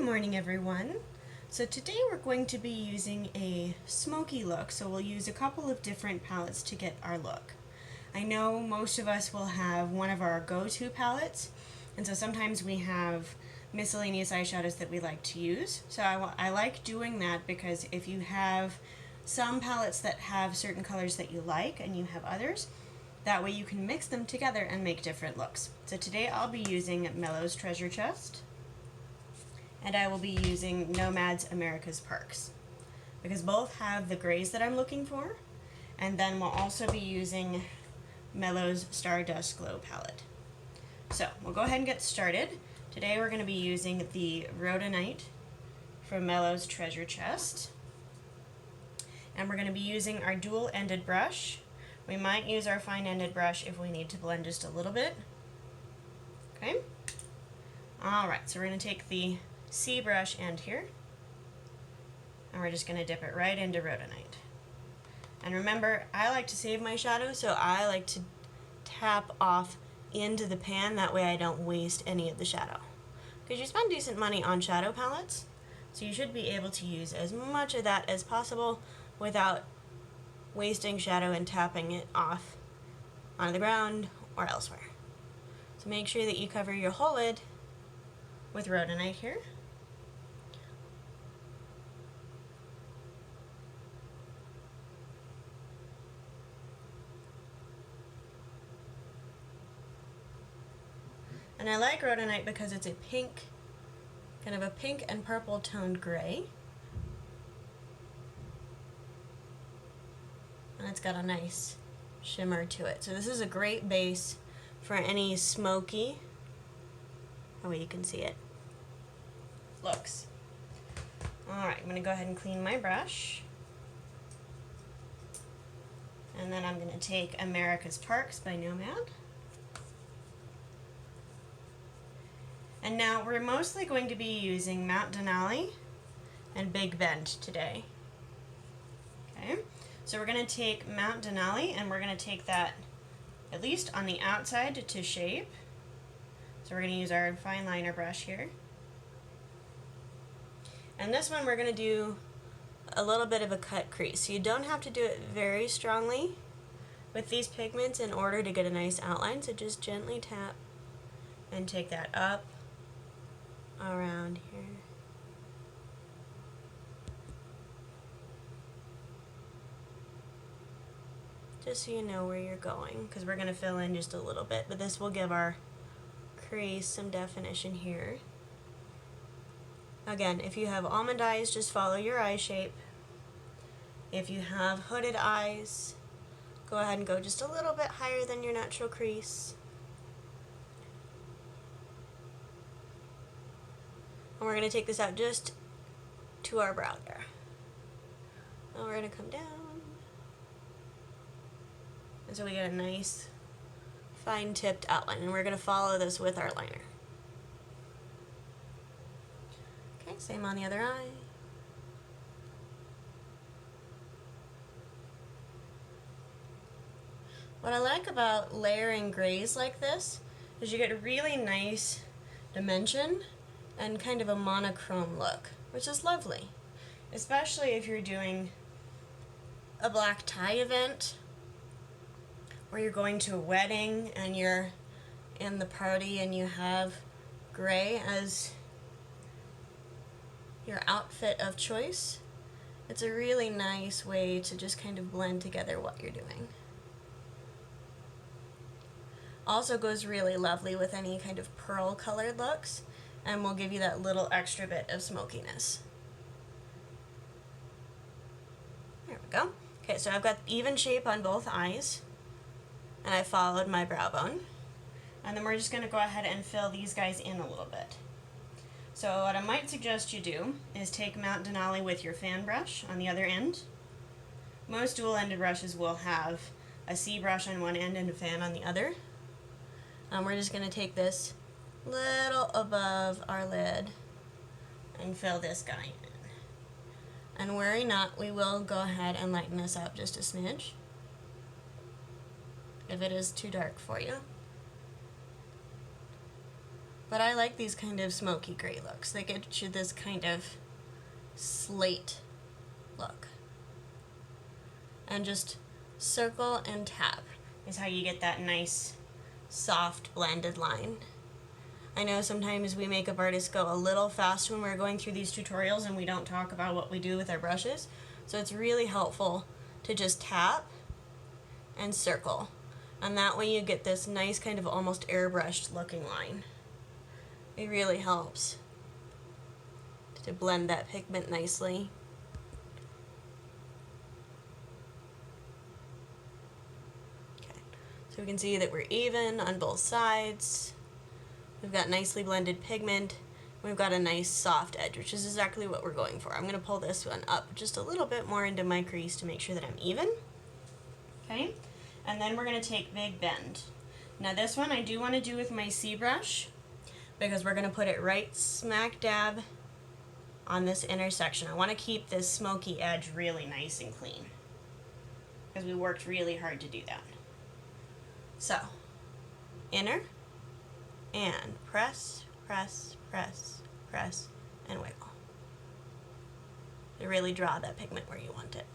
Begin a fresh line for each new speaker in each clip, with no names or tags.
morning, everyone. So today we're going to be using a smoky look, so we'll use a couple of different palettes to get our look. I know most of us will have one of our go-to palettes, and so sometimes we have miscellaneous eyeshadows that we like to use. So I like doing that because if you have some palettes that have certain colors that you like and you have others, that way you can mix them together and make different looks. So today I'll be using Mellow's Treasure Chest, and I will be using Nomad's America's Parks, because both have the grays that I'm looking for, and then we'll also be using Mellow's Stardust Glow palette. So we'll go ahead and get started. Today we're going to be using the Rhodonite from Mellow's Treasure Chest, and we're going to be using our dual-ended brush. We might use our fine-ended brush if we need to blend just a little bit. Okay? Alright, so we're going to take the C brush end here, and we're just going to dip it right into Rhodonite. And remember, I like to save my shadow, so I like to tap off into the pan, that way I don't waste any of the shadow. Because you spend decent money on shadow palettes, so you should be able to use as much of that as possible without wasting shadow and tapping it off onto the ground or elsewhere. So make sure that you cover your whole lid with Rhodonite here. And I like Rhodonite because it's a pink, kind of a pink and purple toned gray. And it's got a nice shimmer to it. So this is a great base for any smoky, that way you can see it, looks. Alright, I'm going to go ahead and clean my brush. And then I'm going to take America's Parks by Nomad. And now we're mostly going to be using Mount Denali and Big Bend today. Okay, so we're going to take Mount Denali and we're going to take that at least on the outside to shape. So we're going to use our fine liner brush here. And this one we're going to do a little bit of a cut crease. So you don't have to do it very strongly with these pigments in order to get a nice outline. So just gently tap and take that up around here. Just so you know where you're going, because we're going to fill in just a little bit, but this will give our crease some definition here. Again, if you have almond eyes, just follow your eye shape. If you have hooded eyes, go ahead and go just a little bit higher than your natural crease. And we're going to take this out just to our brow there. Now we're going to come down. And so we get a nice fine tipped outline, and we're going to follow this with our liner. Okay, same on the other eye. What I like about layering grays like this is you get a really nice dimension and kind of a monochrome look, which is lovely, especially if you're doing a black tie event, or you're going to a wedding and you're in the party and you have gray as your outfit of choice. It's a really nice way to just kind of blend together what you're doing. Also goes really lovely with any kind of pearl colored looks, and will give you that little extra bit of smokiness. There we go. Okay, so I've got even shape on both eyes, and I followed my brow bone. And then we're just going to go ahead and fill these guys in a little bit. So what I might suggest you do is take Mount Denali with your fan brush on the other end. Most dual-ended brushes will have a C brush on one end and a fan on the other. We're just going to take this little above our lid and fill this guy in. And worry not, we will go ahead and lighten this up just a smidge if it is too dark for you. But I like these kind of smoky gray looks. They get you this kind of slate look. And just circle and tap is how you get that nice, soft, blended line. I know sometimes we makeup artists go a little fast when we're going through these tutorials and we don't talk about what we do with our brushes. So it's really helpful to just tap and circle. And that way you get this nice kind of almost airbrushed looking line. It really helps to blend that pigment nicely. Okay, so we can see that we're even on both sides. We've got nicely blended pigment. We've got a nice soft edge, which is exactly what we're going for. I'm going to pull this one up just a little bit more into my crease to make sure that I'm even. Okay, and then we're going to take Big Bend. Now this one I do want to do with my C brush because we're going to put it right smack dab on this intersection. I want to keep this smoky edge really nice and clean because we worked really hard to do that. So, inner, and press, press, press, press, and wiggle. To really draw that pigment where you want it.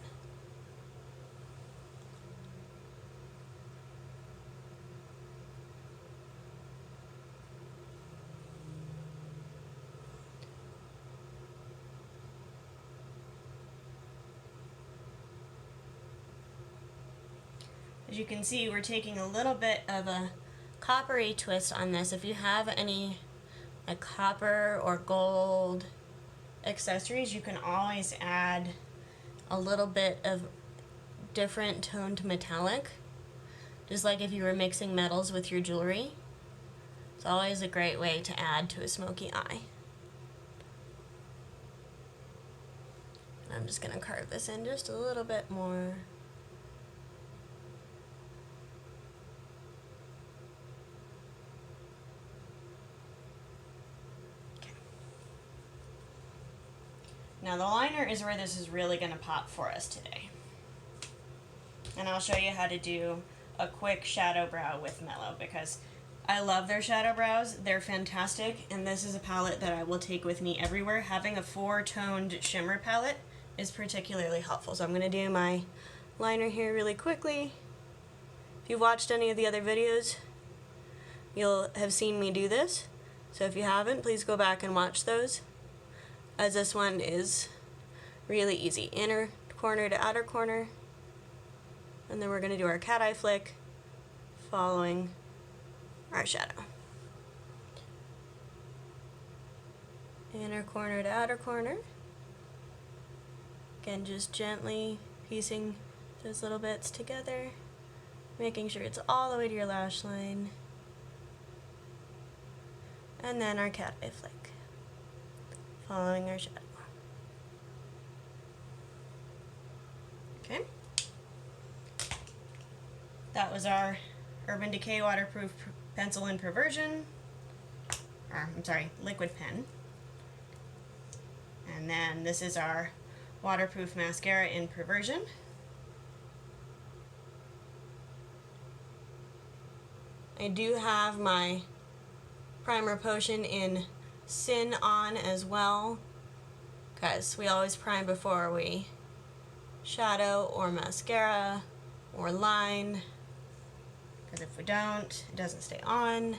As you can see, we're taking a little bit of a coppery twist on this. If you have any like copper or gold accessories, you can always add a little bit of different toned metallic, just like if you were mixing metals with your jewelry. It's always a great way to add to a smoky eye. And I'm just going to carve this in just a little bit more. Now the liner is where this is really going to pop for us today. And I'll show you how to do a quick shadow brow with Mellow because I love their shadow brows. They're fantastic, and this is a palette that I will take with me everywhere. Having a 4-toned shimmer palette is particularly helpful. So I'm going to do my liner here really quickly. If you've watched any of the other videos, you'll have seen me do this. So if you haven't, please go back and watch those, as this one is really easy. Inner corner to outer corner, and then we're going to do our cat eye flick following our shadow. Inner corner to outer corner. Again, just gently piecing those little bits together, making sure it's all the way to your lash line. And then our cat eye flick following our shadow. Okay. That was our Urban Decay waterproof pencil in Perversion. Liquid pen. And then this is our waterproof mascara in Perversion. I do have my primer potion in Sin on as well, because we always prime before we shadow or mascara or line, because if we don't, it doesn't stay on.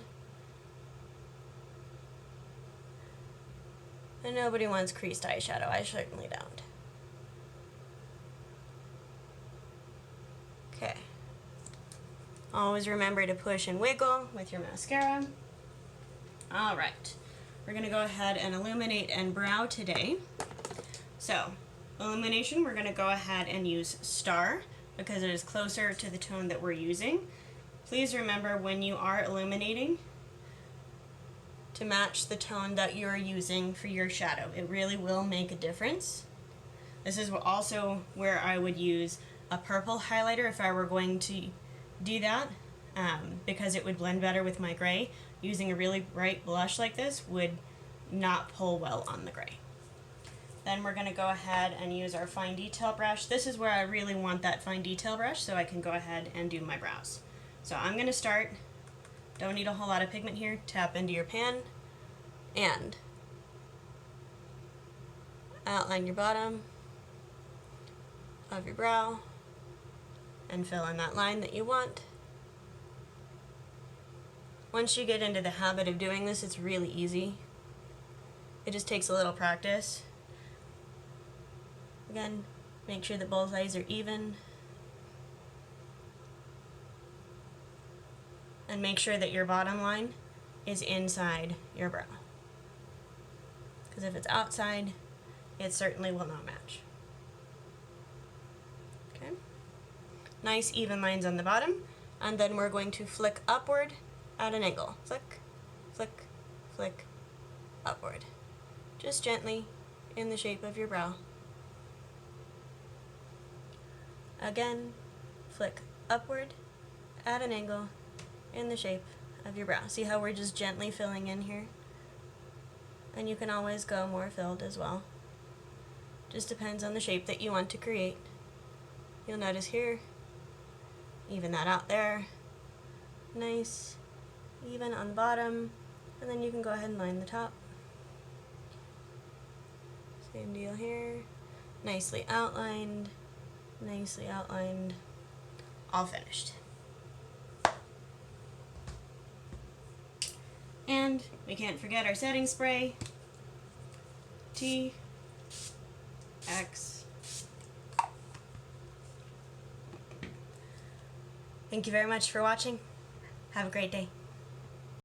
And nobody wants creased eyeshadow. I certainly don't. Okay. Always remember to push and wiggle with your mascara. Alright. We're going to go ahead and illuminate and brow today. So, illumination, we're going to go ahead and use Star because it is closer to the tone that we're using. Please remember when you are illuminating to match the tone that you're using for your shadow. It really will make a difference. This is also where I would use a purple highlighter if I were going to do that, because it would blend better with my gray. Using a really bright blush like this would not pull well on the gray. Then we're going to go ahead and use our fine detail brush. This is where I really want that fine detail brush so I can go ahead and do my brows. So I'm going to start, don't need a whole lot of pigment here, tap into your pan, And outline your bottom of your brow and fill in that line that you want. Once you get into the habit of doing this, it's really easy. It just takes a little practice. Again, make sure that both eyes are even. And make sure that your bottom line is inside your brow. Because if it's outside, it certainly will not match. Okay. Nice even lines on the bottom, and then we're going to flick upward at an angle. Flick, flick, flick, upward. Just gently in the shape of your brow. Again, flick upward at an angle in the shape of your brow. See how we're just gently filling in here? And you can always go more filled as well. Just depends on the shape that you want to create. You'll notice here, even that out there. Nice, even on the bottom. And then you can go ahead and line the top. Same deal here. Nicely outlined, nicely outlined. All finished. And we can't forget our setting spray. T, X. Thank you very much for watching. Have a great day.